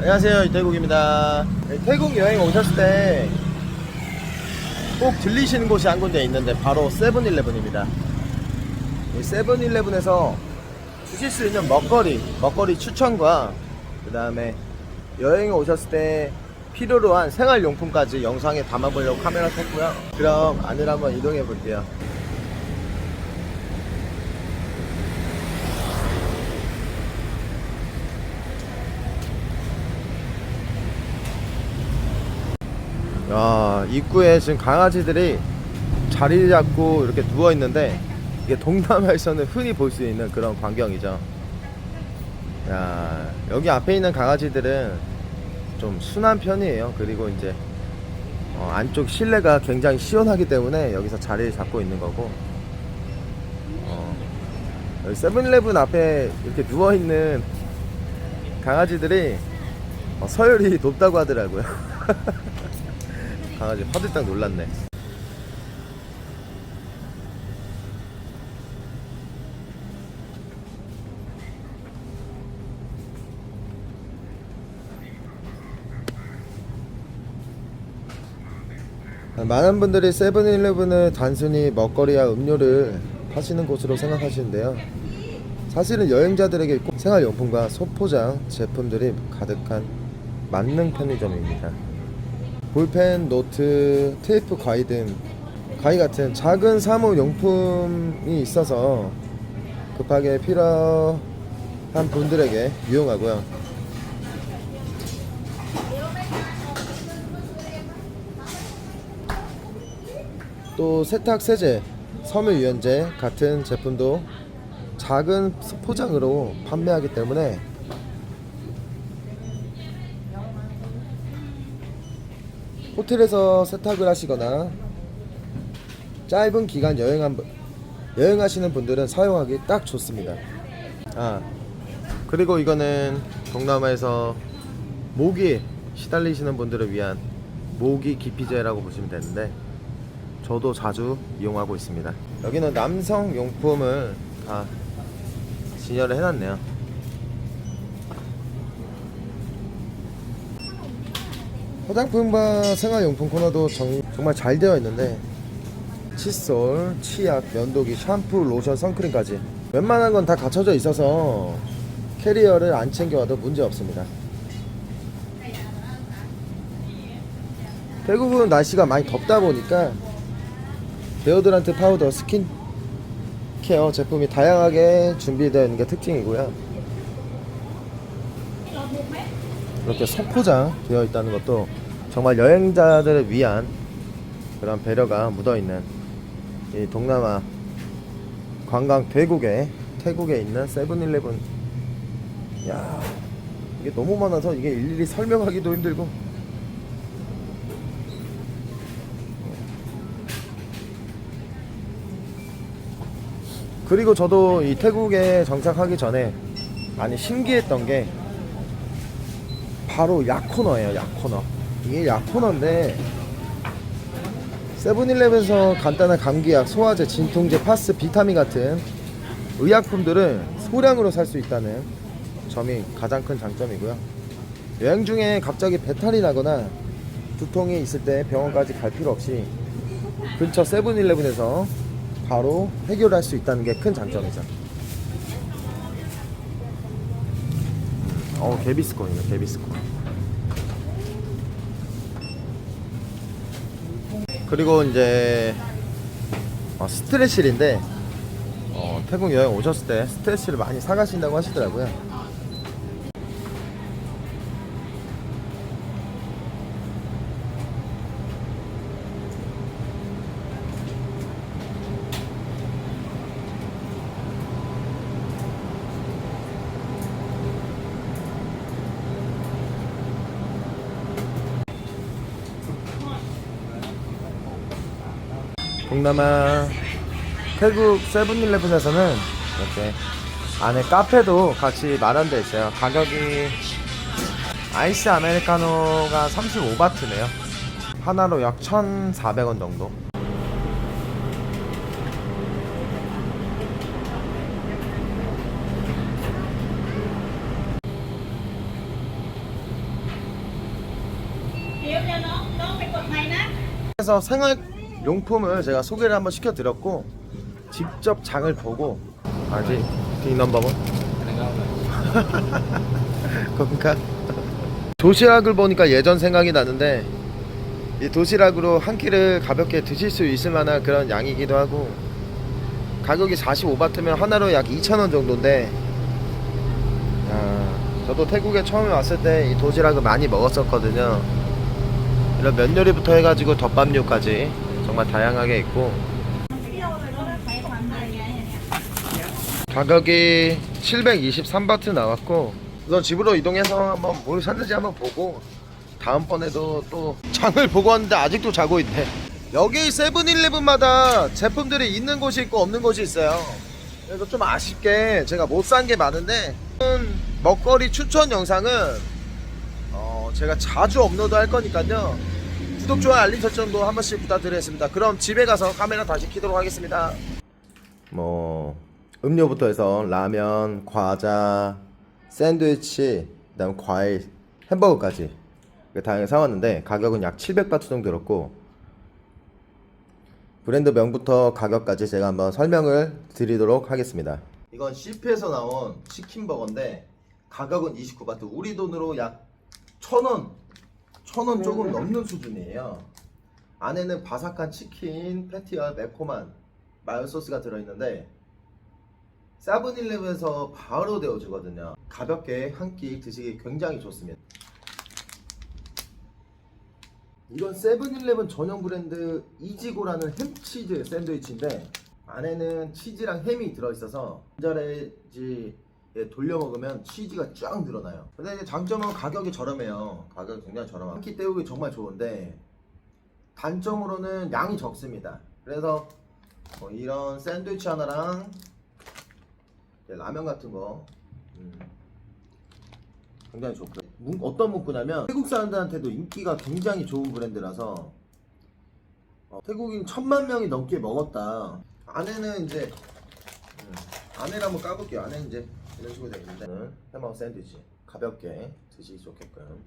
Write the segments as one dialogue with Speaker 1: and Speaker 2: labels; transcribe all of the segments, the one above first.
Speaker 1: 안녕하세요, 이태국입니다. 태국 여행 오셨을 때 꼭 들리시는 곳이 한 군데 있는데 바로 세븐일레븐입니다. 이 세븐일레븐에서 주실 수 있는 먹거리 추천과 그 다음에 여행에 오셨을 때 필요로 한 생활용품까지 영상에 담아보려고 카메라 켰고요. 그럼 안으로 한번 이동해 볼게요. 야, 입구에 지금 강아지들이 자리 잡고 이렇게 누워 있는데 이게 동남아에서는 흔히 볼 수 있는 그런 광경이죠. 야, 여기 앞에 있는 강아지들은 좀 순한 편이에요. 그리고 이제 안쪽 실내가 굉장히 시원하기 때문에 여기서 자리를 잡고 있는 거고, 여기 세븐일레븐 앞에 이렇게 누워 있는 강아지들이 서열이 높다고 하더라고요. 강아지 화들짝 놀랐네. 많은 분들이 세븐일레븐을 단순히 먹거리와 음료를 파시는 곳으로 생각하시는데요, 사실은 여행자들에게 꼭 생활용품과 소포장 제품들이 가득한 만능 편의점입니다. 볼펜, 노트, 테이프, 가위 등 가위 같은 작은 사무용품이 있어서 급하게 필요한 분들에게 유용하고요. 또 세탁 세제, 섬유 유연제 같은 제품도 작은 포장으로 판매하기 때문에 호텔에서 세탁을 하시거나 짧은 기간 여행하시는 분들은 사용하기 딱 좋습니다. 그리고 이거는 동남아에서 모기 시달리시는 분들을 위한 모기 기피제라고 보시면 되는데, 저도 자주 이용하고 있습니다. 여기는 남성 용품을 다 진열을 해놨네요. 화장품과 생활용품 코너도 정말 잘 되어 있는데, 칫솔, 치약, 면도기, 샴푸, 로션, 선크림까지 웬만한 건 다 갖춰져 있어서 캐리어를 안 챙겨와도 문제 없습니다. 태국은 날씨가 많이 덥다 보니까 데오드란트, 파우더, 스킨케어 제품이 다양하게 준비되어 있는 게 특징이고요. 이렇게 소포장 되어 있다는 것도 정말 여행자들을 위한 그런 배려가 묻어있는 이 동남아 관광 태국에 있는 세븐일레븐. 야, 이게 너무 많아서 이게 일일이 설명하기도 힘들고. 그리고 저도 이 태국에 정착하기 전에 많이 신기했던 게 바로 약코너예요. 약코너. 이게 약코너인데 세븐일레븐에서 간단한 감기약, 소화제, 진통제, 파스, 비타민 같은 의약품들을 소량으로 살 수 있다는 점이 가장 큰 장점이고요. 여행 중에 갑자기 배탈이 나거나 두통이 있을 때 병원까지 갈 필요 없이 근처 세븐일레븐에서 바로 해결할 수 있다는 게 큰 장점이죠. 개비스콘이네, 개비스콘. 그리고 이제 스트레실인데, 태국 여행 오셨을 때 스트레스를 많이 사가신다고 하시더라고요. 동남아 태국 세븐일레븐에서는 이렇게 안에 카페도 같이 마련되어 있어요. 가격이 아이스 아메리카노가 35바트네요. 하나로 약 1,400원 정도. 그래서 생활용품을 제가 소개를 한번 시켜드렸고 직접 장을 보고 아직 딩넘버원 그러니까 도시락을 보니까 예전 생각이 나는데 이 도시락으로 한 끼를 가볍게 드실 수 있을 만한 그런 양이기도 하고 가격이 45바트면 하나로 약 2,000원 정도인데 저도 태국에 처음에 왔을 때 이 도시락을 많이 먹었었거든요. 이런 면 요리부터 해가지고 덮밥류까지 정말 다양하게 있고 가격이 723바트 나왔고 우선 집으로 이동해서 한번 뭘 샀는지 한번 보고 다음번에도 또 장을 보고 왔는데 아직도 자고 있네. 여기 세븐일레븐마다 제품들이 있는 곳이 있고 없는 곳이 있어요. 그래서 좀 아쉽게 제가 못 산 게 많은데 먹거리 추천 영상은 제가 자주 업로드 할 거니까요. 구독, 좋아요, 알림 설정도 한 번씩 부탁드리겠습니다. 그럼 집에 가서 카메라 다시 켜도록 하겠습니다. 음료부터 해서 라면, 과자, 샌드위치, 그 다음 과일, 햄버거까지 다양하게 사왔는데 가격은 약 700바트 정도 들었고 브랜드 명부터 가격까지 제가 한번 설명을 드리도록 하겠습니다. 이건 CP에서 나온 치킨버거인데 가격은 29바트, 우리 돈으로 약 1,000원 조금 넘는 수준이에요. 안에는 바삭한 치킨 패티와 매콤한 마요 소스가 들어있는데 세븐일레븐에서 바로 데워주거든요. 가볍게 한 끼 드시기 굉장히 좋습니다. 이건 세븐일레븐 전용 브랜드 이지고라는 햄치즈 샌드위치인데 안에는 치즈랑 햄이 들어있어서 전자레인지에 돌려 먹으면 치즈가 쫙 늘어나요. 근데 이제 장점은 가격이 저렴해요. 가격이 굉장히 저렴하고 한 끼 때우기 정말 좋은데 단점으로는 양이 적습니다. 그래서 이런 샌드위치 하나랑 라면 같은 거 굉장히 좋고 어떤 문구냐면 태국 사람들한테도 인기가 굉장히 좋은 브랜드라서 태국인 1,000만 명이 넘게 먹었다. 안에는 이제 안에를 한번 까볼게요. 안에는 이제 이런 식으로 되어 있는데 해먹 샌드위치 가볍게 드시기 좋게끔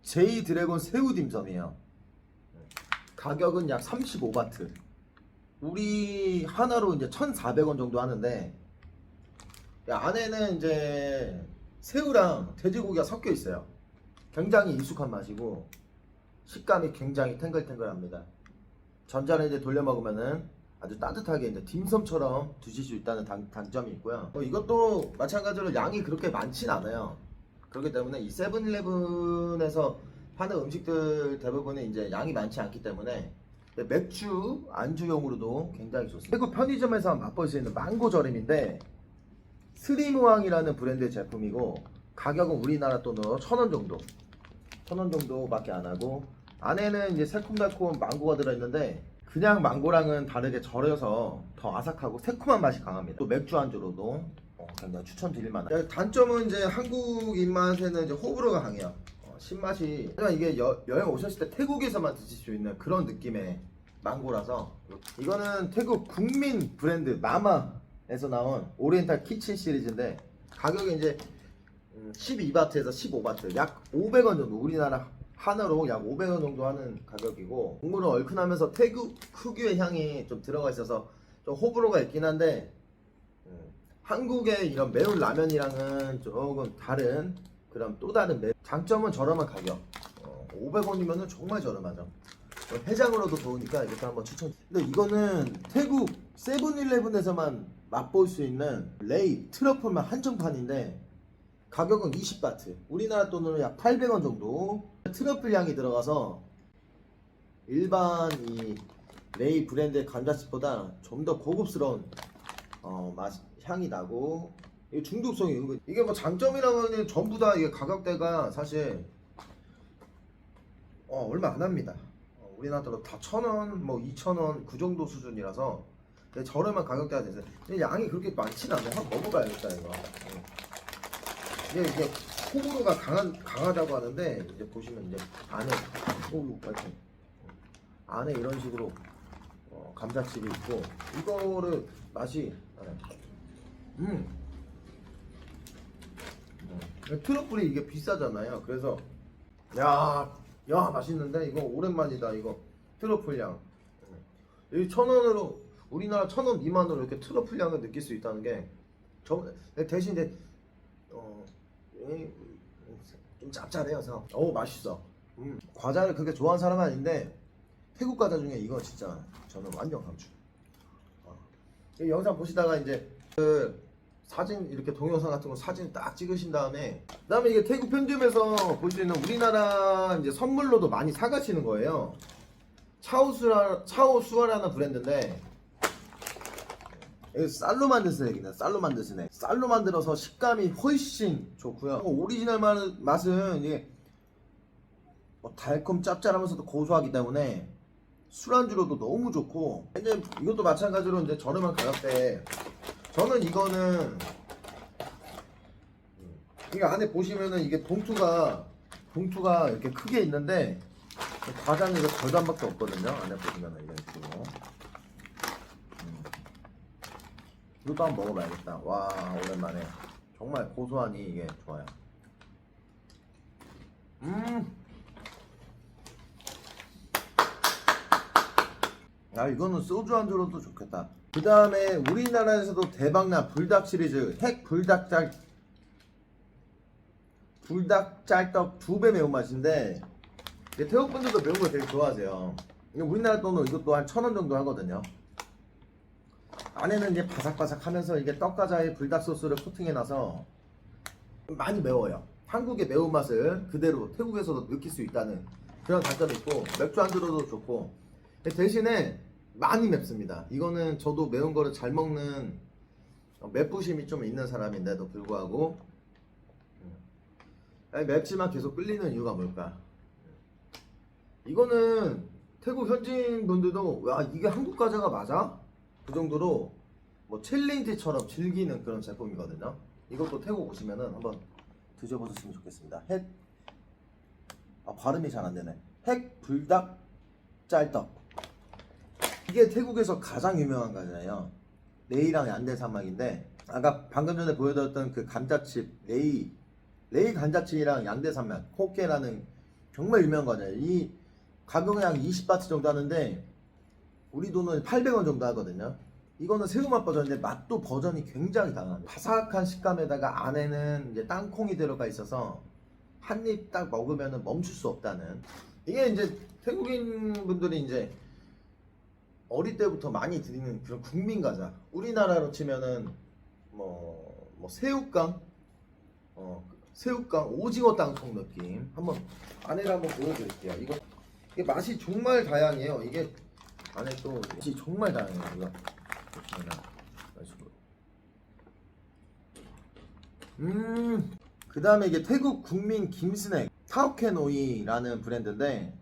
Speaker 1: 제이 드래곤 새우 딤섬이에요. 가격은 약 35바트, 우리 하나로 이제 1,400원 정도 하는데 안에는 이제 새우랑 돼지고기가 섞여 있어요. 굉장히 익숙한 맛이고 식감이 굉장히 탱글탱글합니다. 전자레인지에 돌려 먹으면은 아주 따뜻하게 이제 딤섬처럼 드실 수 있다는 단점이 있고요. 이것도 마찬가지로 양이 그렇게 많진 않아요. 그렇기 때문에 이 세븐일레븐에서 파는 음식들 대부분이 이제 양이 많지 않기 때문에 맥주 안주용으로도 굉장히 좋습니다. 태국 편의점에서 맛볼 수 있는 망고 절임인데 스리무왕이라는 브랜드의 제품이고 가격은 우리나라 돈으로 1,000원 정도 1,000원 정도밖에 안 하고 안에는 이제 새콤달콤 망고가 들어있는데 그냥 망고랑은 다르게 절여서 더 아삭하고 새콤한 맛이 강합니다. 또 맥주 안주로도 굉장히 추천드릴 만한. 단점은 이제 한국 입맛에는 이제 호불호가 강해요. 신맛이 하지만 이게 여행 오셨을 때 태국에서만 드실 수 있는 그런 느낌의 망고라서 이거는 태국 국민 브랜드 마마에서 나온 오리엔탈 키친 시리즈인데 가격이 이제 12바트에서 15바트 약 500원 정도, 우리나라 하나로 약 500원 정도 하는 가격이고 국물은 얼큰하면서 태국 특유의 향이 좀 들어가 있어서 좀 호불호가 있긴 한데 한국의 이런 매운 라면이랑은 조금 다른 그런 또 다른 장점은 저렴한 가격. 500원이면은 정말 저렴하죠. 해장으로도 좋으니까 이것도 한번 추천. 근데 이거는 태국 세븐일레븐에서만 맛볼 수 있는 레이 트러플만 한정판인데 가격은 20바트, 우리나라 돈으로 약 800원 정도. 트러플 향이 들어가서 일반 이 레이 브랜드의 감자칩보다 좀 더 고급스러운 맛 향이 나고 이게 중독성이 은근. 이게 뭐 장점이라면 전부 다 이게 가격대가 사실 얼마 안 합니다. 우리나라 돈으로 다 1,000원, 뭐 2,000원 그 정도 수준이라서 저렴한 가격대가 돼서 양이 그렇게 많진 않아요. 한번 먹어봐야겠다 이거. 이게 호불호가 강하다고 하는데 이제 보시면 이제 안에 이렇게 안에 이런 식으로 감자칩이 있고 이거를 맛이 트러플이 이게 비싸잖아요. 그래서 야 야 맛있는데 이거 오랜만이다. 이거 트러플 향. 여기 1,000원으로 우리나라 1,000원 미만으로 이렇게 트러플 향을 느낄 수 있다는 게 대신 이제 좀 짭짤해요. 맛있어. 과자를 그렇게 좋아하는 사람은 아닌데 태국 과자 중에 이거 진짜 저는 완전 강추. 이 영상 보시다가 이제 그 사진 이렇게 동영상 같은 거 사진 딱 찍으신 그다음에 이게 태국 편집에서 볼 수 있는 우리나라 이제 선물로도 많이 사가시는 거예요. 차오수아라는 브랜드인데 쌀로 만든 스낵이네. 쌀로 만든 스낵. 쌀로 만들어서 식감이 훨씬 좋고요. 오리지널 맛은 이게 달콤 짭짤하면서도 고소하기 때문에 술안주로도 너무 좋고, 이제 이것도 마찬가지로 이제 저렴한 가격대에 저는 이거는 이게 안에 보시면은 이게 봉투가 이렇게 크게 있는데 과자는 이거 절반밖에 없거든요. 안에 보시면은 이런 식으로. 이것도 한번 먹어봐야겠다. 와 오랜만에 정말 고소하니 이게 좋아요. 이거는 소주 안주로도 좋겠다. 그 다음에 우리나라에서도 대박난 불닭 시리즈 핵 불닭짤떡 2배 매운맛인데 태국 분들도 매운 거 되게 좋아하세요. 우리나라 돈은 이것도 한 1,000원 정도 하거든요. 안에는 이제 바삭바삭하면서 이게 떡과자에 불닭 소스를 코팅해놔서 많이 매워요. 한국의 매운맛을 그대로 태국에서도 느낄 수 있다는 그런 단점이 있고, 맥주 안주로도 좋고, 대신에 많이 맵습니다. 이거는 저도 매운 거를 잘 먹는 맵부심이 좀 있는 사람인데도 불구하고 맵지만 계속 끌리는 이유가 뭘까? 이거는 태국 현지인 분들도 와 이게 한국 과자가 맞아? 그 정도로 뭐 챌린지처럼 즐기는 그런 제품이거든요. 이것도 태국 오시면은 한번 드셔보셨으면 좋겠습니다. 발음이 잘 안되네. 핵 불닭 짤떡. 이게 태국에서 가장 유명한 과자예요. 레이랑 얀데 산막인데, 아까 방금 전에 보여드렸던 그 감자칩 레이 감자칩이랑 얀데 산막 코케라는 정말 유명한 과자예요. 이 가격은 한 20바트 정도 하는데 우리 돈은 800원 정도 하거든요. 이거는 새우맛 버전인데 맛도 버전이 굉장히 다양합니다. 바삭한 식감에다가 안에는 이제 땅콩이 들어가 있어서 한 입 딱 먹으면 멈출 수 없다는, 이게 이제 태국인 분들이 이제 어릴 때부터 많이 드리는 그런 국민 과자. 우리나라로 치면은 뭐 새우깡, 오징어 땅콩 느낌. 한번 안에를 한번 보여드릴게요. 이게 맛이 정말 다양해요. 이게 안에 또 맛이 정말 다양해요. 이거 보시면은. 그 다음에 이게 태국 국민 김스낵 타오케노이라는 브랜드인데,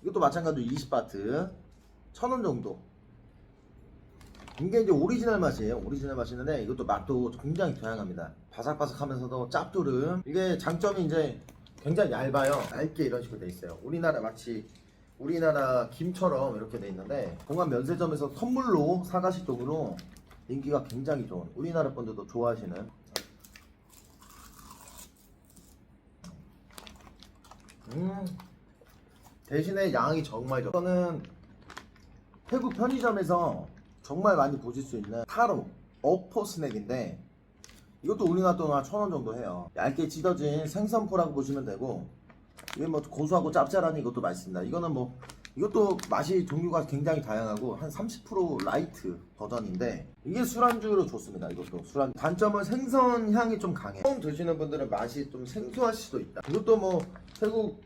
Speaker 1: 이것도 마찬가지로 20바트 1,000원 정도. 이게 이제 오리지널 맛이에요. 오리지널 맛이는데 이것도 맛도 굉장히 다양합니다. 바삭바삭하면서도 짭조름. 이게 장점이 이제 굉장히 얇아요. 얇게 이런 식으로 돼 있어요. 마치 우리나라 김처럼 이렇게 돼 있는데, 공항 면세점에서 선물로 사가실 정도로 인기가 굉장히 좋은, 우리나라 분들도 좋아하시는. 대신에 양이 정말 적어. 이거는 태국 편의점에서 정말 많이 보실 수 있는 타로 어포 스낵인데, 이것도 우리나라 돈 한 1,000원 정도 해요. 얇게 찢어진 생선포라고 보시면 되고, 이게 뭐 고소하고 짭짤하니 이것도 맛있습니다. 이것도 맛이 종류가 굉장히 다양하고 한 30% 라이트 버전인데, 이게 술안주로 좋습니다. 이것도 술안주. 단점은 생선 향이 좀 강해. 처음 드시는 분들은 맛이 좀 생소하실 수도 있다. 이것도 뭐 태국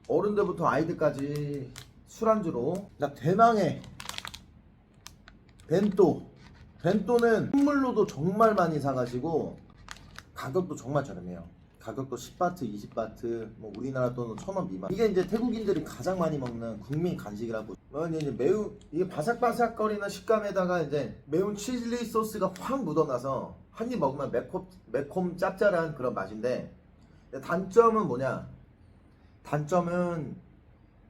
Speaker 1: 어른들부터 아이들까지 술안주로. 대망의 벤또는 선물로도 정말 많이 사가시고 가격도 정말 저렴해요. 가격도 10바트, 20바트, 뭐 우리나라 돈은 1,000원 미만. 이게 이제 태국인들이 가장 많이 먹는 국민 간식이라고. 이제 이게 바삭바삭거리는 식감에다가 이제 매운 칠리 소스가 확 묻어나서 한 입 먹으면 매콤 짭짤한 그런 맛인데, 단점은 뭐냐? 단점은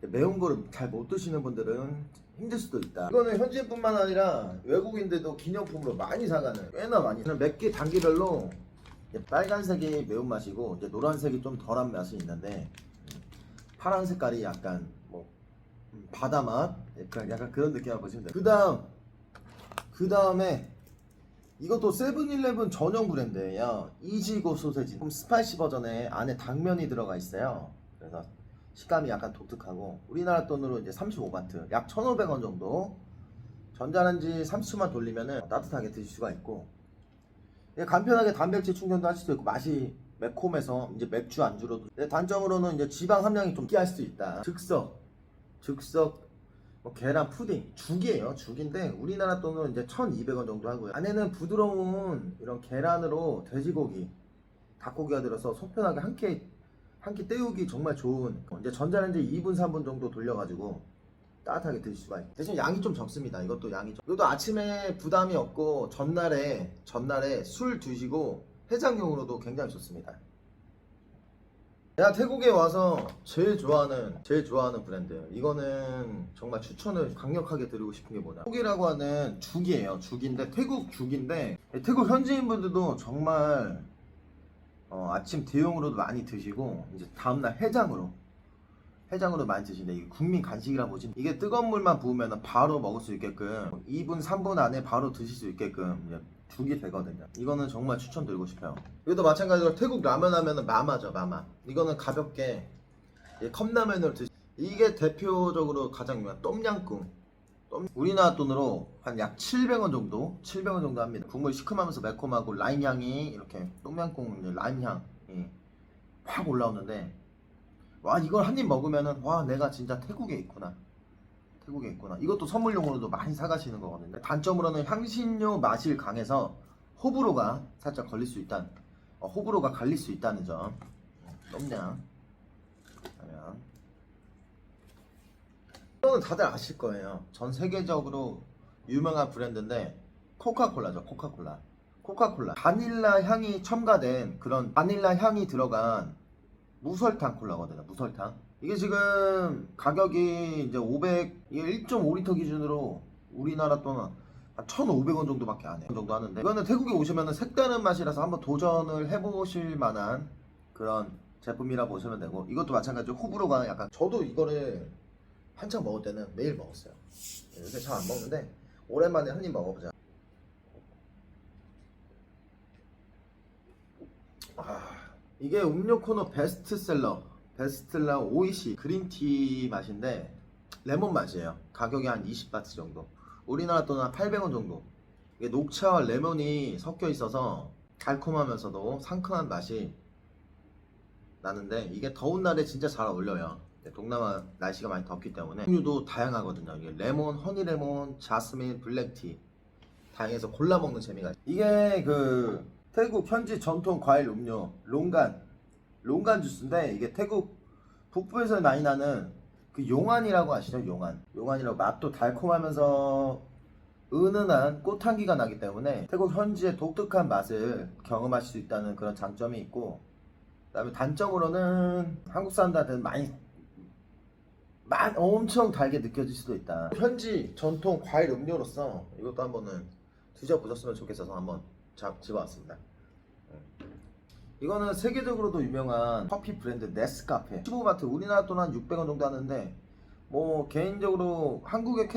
Speaker 1: 매운 거를 잘 못 드시는 분들은 힘들 수도 있다. 이거는 현지인뿐만 아니라 외국인들도 기념품으로 많이 사가는, 꽤나 많이. 몇 개 단계별로 빨간색이 매운맛이고 이제 노란색이 좀 덜한 맛이 있는데, 파란 색깔이 약간 뭐 바다맛 약간 그런 느낌을 보시면 돼요. 그 다음에 이것도 세븐일레븐 전용 브랜드예요. 이지고 소세지 스파이시 버전에 안에 당면이 들어가 있어요. 그래서 식감이 약간 독특하고 우리나라 돈으로 이제 35바트 약 1,500원 정도. 전자레인지 30초만 돌리면은 따뜻하게 드실 수가 있고 간편하게 단백질 충전도 하실 수 있고 맛이 매콤해서 이제 맥주 안주로도. 단점으로는 이제 지방 함량이 좀 끼할 수 있다. 즉석 뭐 계란 푸딩 죽이에요. 죽인데 우리나라 돈으로 이제 1,200원 정도 하고요. 안에는 부드러운 이런 계란으로 돼지고기 닭고기가 들어서 속편하게 한 끼 때우기 정말 좋은. 이제 전자레인지 2분 3분 정도 돌려가지고 따뜻하게 드실 수가 있고 대신 양이 좀 적습니다. 이것도 아침에 부담이 없고 전날에 술 드시고 해장용으로도 굉장히 좋습니다. 내가 태국에 와서 제일 좋아하는 브랜드예요. 이거는 정말 추천을 강력하게 드리고 싶은 게 뭐냐, 태국이라고 하는 죽이에요. 죽인데 태국 죽인데 태국 현지인분들도 정말 아침 대용으로도 많이 드시고 이제 다음날 해장으로 많이 드시는데 이게 국민 간식이라 보시면 이게 뜨거운 물만 부으면 바로 먹을 수 있게끔 2분 3분 안에 바로 드실 수 있게끔 이제 죽이 되거든요. 이거는 정말 추천드리고 싶어요. 이것도 마찬가지로 태국 라면 하면은 마마죠. 마마. 이거는 가볍게 컵라면으로 이게 대표적으로 가장 유명한 똠양꿍. 우리나라 돈으로 한 약 700원 정도 합니다. 국물이 시큼하면서 매콤하고 라임 향이 이렇게 똠양꿍 라임 향이 확 올라오는데 와, 이걸 한 입 먹으면은 와, 내가 진짜 태국에 있구나. 이것도 선물용으로도 많이 사가시는 거거든요. 단점으로는 향신료 맛이 강해서 호불호가 살짝 갈릴 수 있다는 점. 똠양 이거는 다들 아실 거예요. 전 세계적으로 유명한 브랜드인데 코카콜라죠. 코카콜라 바닐라 향이 첨가된 그런 바닐라 향이 들어간 무설탕 콜라거든요. 무설탕. 이게 지금 가격이 이제 1.5리터 기준으로 우리나라 돈은 한 1,500원 정도밖에 안 해요. 그 정도 하는데 이거는 태국에 오시면은 색다른 맛이라서 한번 도전을 해보실 만한 그런 제품이라 보시면 되고, 이것도 마찬가지로 호불호가 약간, 저도 이거를 한창 먹을 때는 매일 먹었어요. 요새 잘 안 먹는데 오랜만에 한 입 먹어보자. 이게 음료 코너 베스트셀러 오이시 그린티 맛인데 레몬 맛이에요. 가격이 한 20바트 정도. 우리나라 돈은 한 800원 정도. 이게 녹차와 레몬이 섞여 있어서 달콤하면서도 상큼한 맛이 나는데 이게 더운 날에 진짜 잘 어울려요. 동남아 날씨가 많이 덥기 때문에 종류도 다양하거든요. 이게 레몬, 허니레몬, 자스민, 블랙티 다양해서 골라 먹는 재미가 있어요. 이게 그 태국 현지 전통 과일 음료 롱간 주스인데, 이게 태국 북부에서 많이 나는 그 용안이라고 아시죠? 용안이라고 맛도 달콤하면서 은은한 꽃향기가 나기 때문에 태국 현지의 독특한 맛을 경험하실 수 있다는 그런 장점이 있고, 그 다음에 단점으로는 한국 사람들한테는 엄청 달게 느껴질 수도 있다. 현지 전통 과일 음료로서 이것도 한번은 드셔보셨으면 좋겠어서 한번 집어왔습니다. 이거는 세계적으로도 유명한 커피 브랜드 네스카페 15바트, 우리나라 돈 한 600원 정도 하는데 뭐 개인적으로 한국의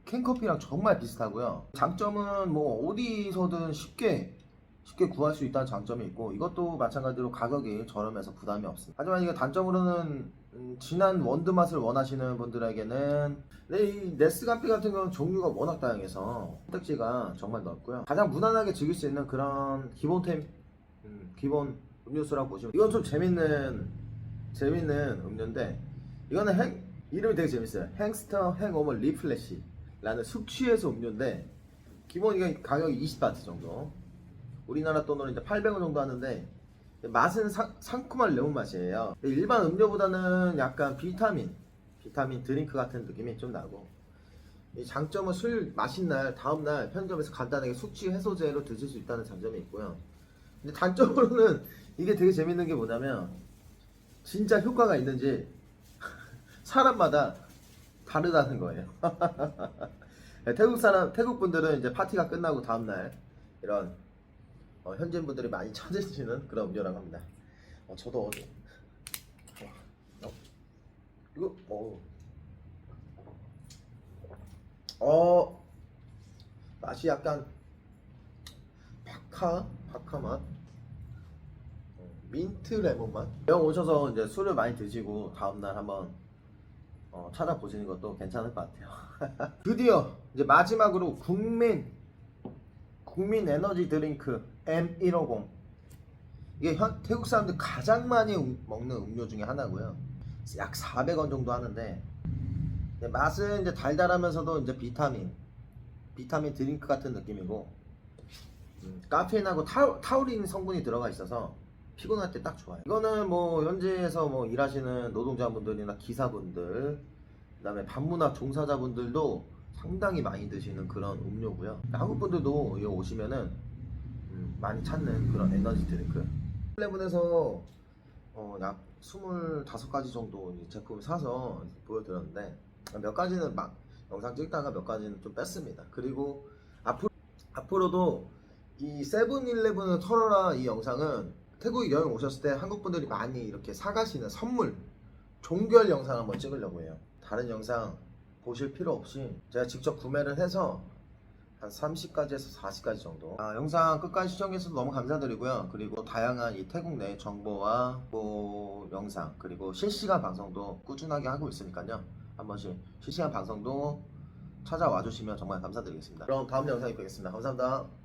Speaker 1: 캔커피랑 정말 비슷하고요. 장점은 뭐 어디서든 쉽게 구할 수 있다는 장점이 있고, 이것도 마찬가지로 가격이 저렴해서 부담이 없습니다. 하지만 이게 단점으로는 진한 원두 맛을 원하시는 분들에게는 이 네스카페 같은 경우는 종류가 워낙 다양해서 선택지가 정말 넓고요. 가장 무난하게 즐길 수 있는 그런 기본 음료수라고 보시면, 이건 좀 재밌는 음료인데, 이거는 이름이 되게 재밌어요. 행스터 행오버 리플래시 라는 숙취해소 음료인데, 기본 이게 가격이 20바트 정도, 우리나라 돈으로 이제 800원 정도 하는데 맛은 상큼한 레몬 맛이에요. 일반 음료보다는 약간 비타민 드링크 같은 느낌이 좀 나고, 이 장점은 술 마신 날 다음날 편의점에서 간단하게 숙취 해소제로 드실 수 있다는 장점이 있고요. 근데 단점으로는 이게 되게 재밌는 게 뭐냐면 진짜 효과가 있는지 사람마다 다르다는 거예요. 태국 분들은 이제 파티가 끝나고 다음날 이런 현지인 분들이 많이 찾으시는 그런 음료라고 합니다. 저도 이거 어 맛이 약간 바카 맛, 민트 레몬 맛. 여행 오셔서 이제 술을 많이 드시고 다음날 한번 찾아보시는 것도 괜찮을 것 같아요. 드디어 이제 마지막으로 국민 에너지 드링크 M150. 이게 태국 사람들 가장 많이 먹는 음료 중에 하나고요. 약 400원 정도 하는데 맛은 이제 달달하면서도 이제 비타민 드링크 같은 느낌이고, 카페인하고 타우린 성분이 들어가 있어서 피곤할 때 딱 좋아요. 이거는 뭐 현지에서 뭐 일하시는 노동자분들이나 기사분들, 그다음에 반문학 종사자분들도 상당히 많이 드시는 그런 음료고요. 한국 분들도 여기 오시면은 많이 찾는 그런 에너지 드링크. 11에서 약 25가지 정도 제품을 사서 보여드렸는데, 몇 가지는 막 영상 찍다가 몇 가지는 좀 뺐습니다. 그리고 앞으로도 이 세븐일레븐을 털어라 이 영상은 태국 여행 오셨을 때 한국 분들이 많이 이렇게 사가시는 선물 종결 영상 한번 찍으려고 해요. 다른 영상 보실 필요 없이 제가 직접 구매를 해서 한 30가지에서 40가지 정도. 영상 끝까지 시청해주셔서 너무 감사드리고요. 그리고 다양한 이 태국 내 정보와 뭐 영상, 그리고 실시간 방송도 꾸준하게 하고 있으니까요. 한 번씩 실시간 방송도 찾아와 주시면 정말 감사드리겠습니다. 그럼 다음 영상에 뵙겠습니다. 감사합니다.